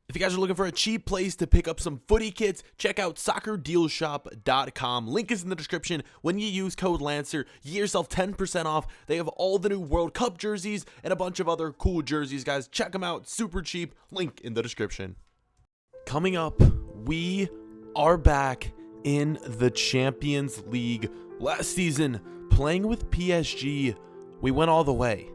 If you guys are looking for a cheap place to pick up some footy kits, check out soccerdealshop.com. Link is in the description. When you use code Lancer, you get yourself 10% off. They have all the new World Cup jerseys and a bunch of other cool jerseys, guys. Check them out. Super cheap. Link in the description. Coming up, we are back in the Champions League. Last season, playing with PSG, we went all the way.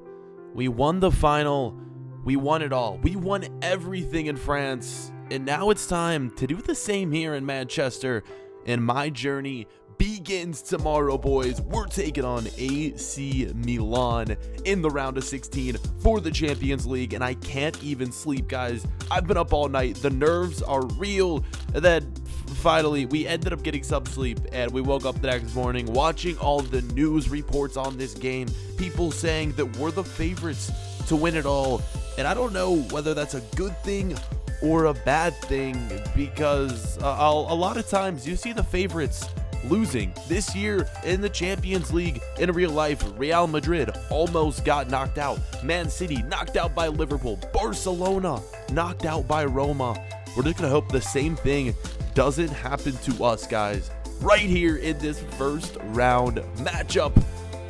We won the final. We won it all. We won everything in France. And now it's time to do the same here in Manchester. And my journey begins tomorrow, boys. We're taking on AC Milan in the round of 16 for the Champions League. And I can't even sleep, guys. I've been up all night. The nerves are real. And then finally, we ended up getting some sleep. And we woke up the next morning watching all the news reports on this game. People saying that we're the favorites to win it all. And I don't know whether that's a good thing or a bad thing, because a lot of times you see the favorites losing. This year in the Champions League, in real life, Real Madrid almost got knocked out. Man City knocked out by Liverpool. Barcelona knocked out by Roma. We're just going to hope the same thing doesn't happen to us, guys, right here in this first round matchup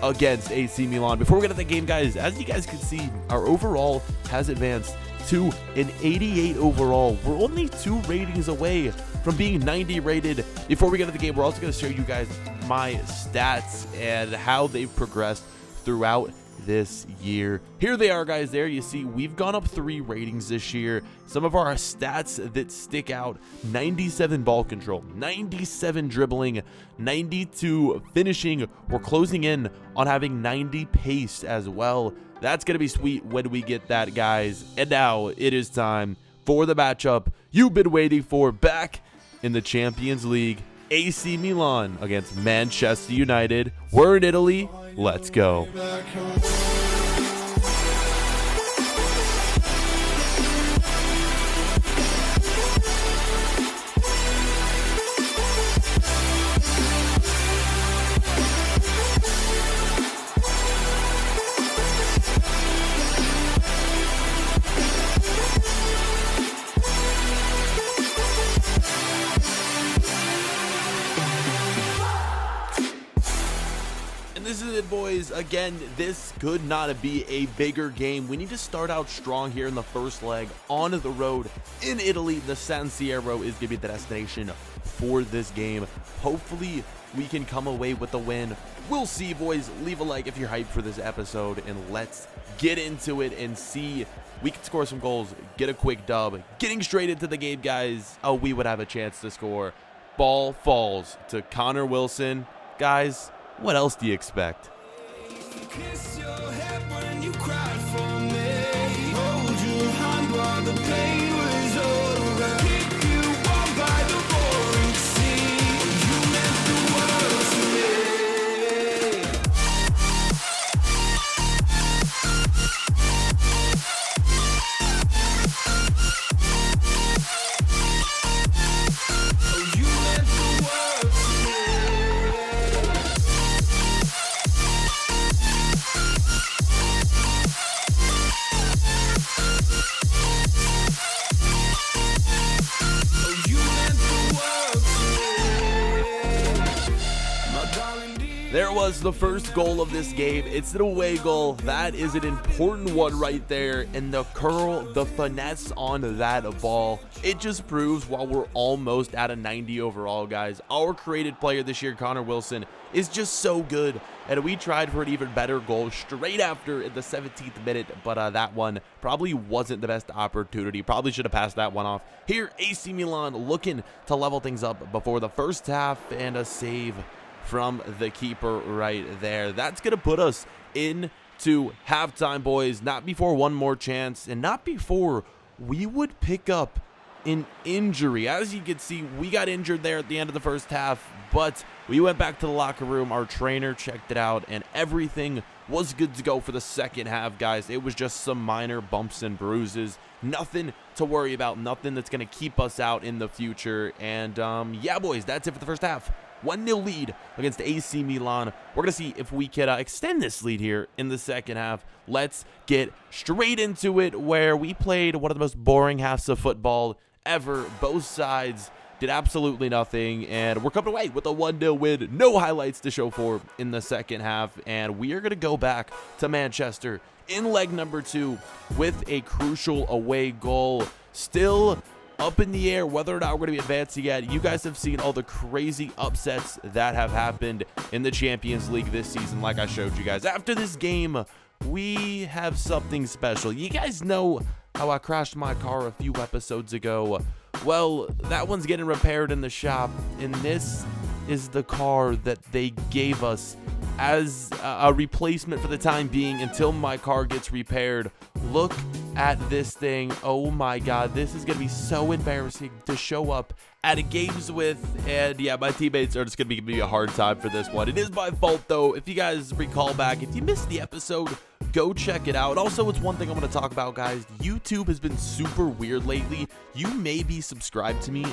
against AC Milan. Before we get to the game, guys, as you guys can see, our overall has advanced to an 88 overall. We're only 2 ratings away from being 90 rated. Before we get to the game, we're also going to show you guys my stats and how they've progressed throughout this year. Here they are, guys. There you see we've gone up 3 ratings this year. Some of our stats that stick out: 97 ball control, 97 dribbling, 92 finishing. We're closing in on having 90 pace as well. That's gonna be sweet when we get that, guys. And now it is time for the matchup you've been waiting for, back in the Champions League. AC Milan against Manchester United. We're in Italy. Let's go. This is it, boys. Again, this could not be a bigger game. We need to start out strong here in the first leg on the road in Italy. The San Siro is going to be the destination for this game. Hopefully, we can come away with the win. We'll see, boys. Leave a like if you're hyped for this episode, and let's get into it and see we can score some goals, get a quick dub. Getting straight into the game, guys. Oh, we would have a chance to score. Ball falls to Connor Wilson. Guys, what else do you expect? Kiss your head when you cried for me. Hold your hand while the pain was over. Keep you warm by the roaring sea. You meant the world to me. Oh, you meant the world to me. There was the first goal of this game. It's an away goal. That is an important one right there. And the curl, the finesse on that ball, it just proves while we're almost at a 90 overall, guys, our created player this year, Connor Wilson, is just so good. And we tried for an even better goal straight after in the 17th minute, but that one probably wasn't the best opportunity. Probably should have passed that one off. Here, AC Milan looking to level things up before the first half, and a save from the keeper right there. That's going to put us into halftime, boys. Not before one more chance, and not before we would pick up an injury. As you can see, we got injured there at the end of the first half, but we went back to the locker room. Our trainer checked it out, and everything was good to go for the second half, guys. It was just some minor bumps and bruises. Nothing to worry about. Nothing that's going to keep us out in the future. And yeah, boys, that's it for the first half. 1-0 lead against AC Milan. We're going to see if we can extend this lead here in the second half. Let's get straight into it, where we played one of the most boring halves of football ever. Both sides did absolutely nothing, and we're coming away with a 1-0 win. No highlights to show for in the second half, and we are going to go back to Manchester in leg number 2 with a crucial away goal. Still up in the air whether or not we're going to be advancing yet. You guys have seen all the crazy upsets that have happened in the Champions League this season, like I showed you guys. After this game, we have something special. You guys know how I crashed my car a few episodes ago. Well, that one's getting repaired in the shop, and this is the car that they gave us as a replacement for the time being until my car gets repaired. Look at this thing. Oh my god, this is gonna be so embarrassing to show up at games with, and yeah, my teammates are just gonna be giving me a hard time for this one. It is my fault though. If you guys recall back, if you missed the episode, go check it out. Also, it's one thing I want to talk about, guys. YouTube has been super weird lately. You may be subscribed to me,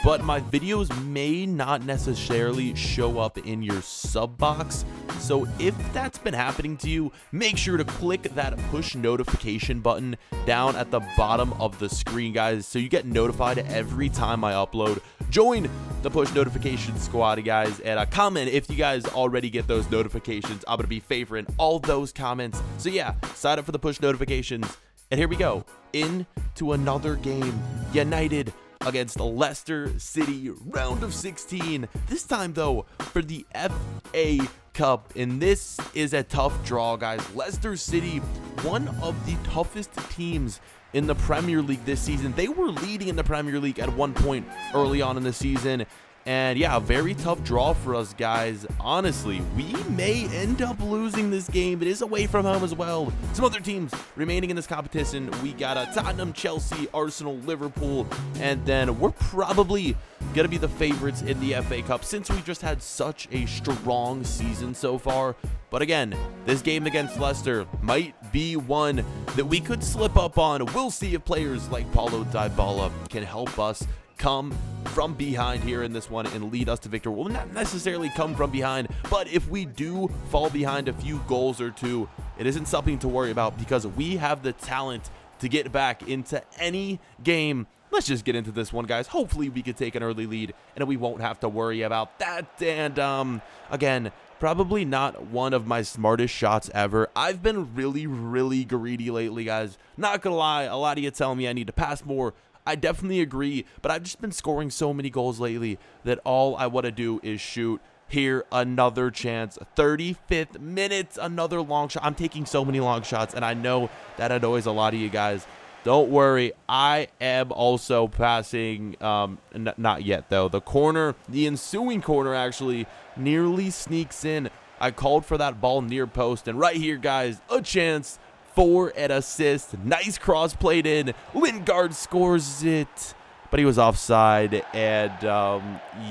but my videos may not necessarily show up in your sub box. So if that's been happening to you, make sure to click that push notification button down at the bottom of the screen, guys, so you get notified every time I upload. Join the push notification squad, guys, and comment if you guys already get those notifications. I'm gonna be favoring all those comments. So yeah, sign up for the push notifications. And here we go into another game. United against Leicester City, round of 16. This time though for the FA Cup, and this is a tough draw, guys. Leicester City, one of the toughest teams in the Premier League this season. They were leading in the Premier League at one point early on in the season. And yeah, a very tough draw for us, guys. Honestly, we may end up losing this game. It is away from home as well. Some other teams remaining in this competition, we got Tottenham, Chelsea, Arsenal, Liverpool, and then we're probably going to be the favorites in the FA Cup since we just had such a strong season so far. But again, this game against Leicester might be one that we could slip up on. We'll see if players like Paulo Dybala can help us come from behind here in this one and lead us to victory. We'll not necessarily come from behind, but if we do fall behind a few goals or two, it isn't something to worry about because we have the talent to get back into any game. Let's just get into this one, guys. Hopefully we can take an early lead and we won't have to worry about that. And again, probably not one of my smartest shots ever. I've been really greedy lately, guys. Not gonna lie, a lot of you tell me I need to pass more. I definitely agree, but I've just been scoring so many goals lately that all I want to do is shoot. Here, another chance. 35th minute, another long shot. I'm taking so many long shots, and I know that annoys a lot of you guys. Don't worry, I am also passing, not yet though. The corner, the ensuing corner actually nearly sneaks in. I called for that ball near post, and right here, guys, a chance for an assist. Nice cross played in. Lingard scores it, but he was offside, and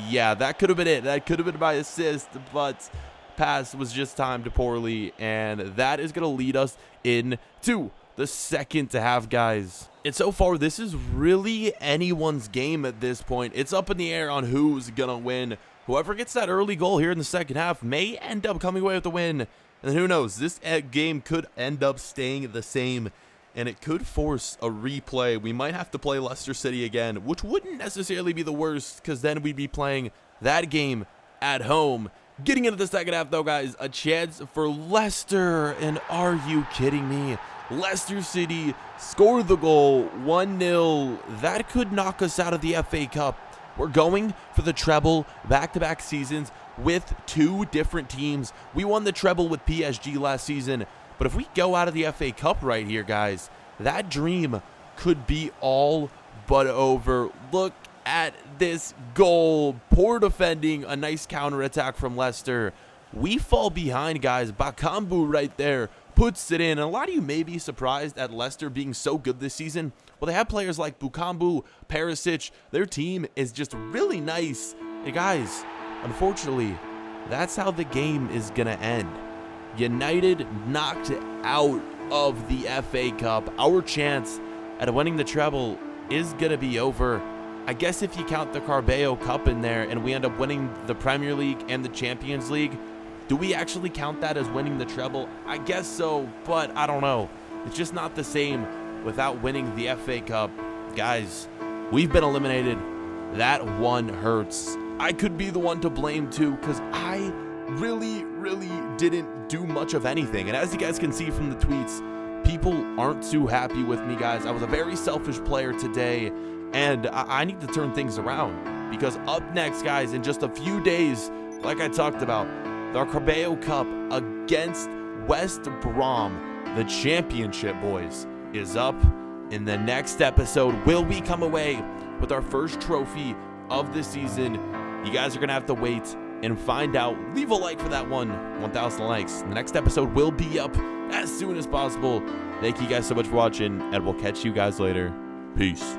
yeah, that could have been it. That could have been my assist, but pass was just timed poorly, and that is going to lead us into the second half, guys. And so far, this is really anyone's game at this point. It's up in the air on who's going to win. Whoever gets that early goal here in the second half may end up coming away with the win. And who knows, this game could end up staying the same, and it could force a replay. We might have to play Leicester City again, which wouldn't necessarily be the worst, because then we'd be playing that game at home. Getting into the second half, though, guys, a chance for Leicester, and are you kidding me? Leicester City scored the goal, 1-0. That could knock us out of the FA Cup. We're going for the treble back-to-back seasons with two different teams. We won the treble with PSG last season, but if we go out of the FA Cup right here, guys, that dream could be all but over. Look at this goal. Poor defending, a nice counterattack from Leicester. We fall behind, guys. Bakambu right there puts it in. And a lot of you may be surprised at Leicester being so good this season. Well, they have players like Bakambu, Perisic. Their team is just really nice. Hey, guys, unfortunately, that's how the game is going to end. United knocked out of the FA Cup. Our chance at winning the treble is going to be over I guess if you count the Carabao Cup in there and we end up winning the Premier League and the Champions League, do we actually count that as winning the treble? I guess so, but I don't know. It's just not the same without winning the FA Cup. Guys, we've been eliminated. That one hurts. I could be the one to blame too, because I really didn't do much of anything. And as you guys can see from the tweets, people aren't too happy with me, guys. I was a very selfish player today, and I need to turn things around, because up next, guys, in just a few days, like I talked about, the Carabao Cup against West Brom, the championship, boys, is up. In the next episode, will we come away with our first trophy of the season? You guys are going to have to wait and find out. Leave a like for that 1,000 likes. The next episode will be up as soon as possible. Thank you guys so much for watching, and we'll catch you guys later. Peace.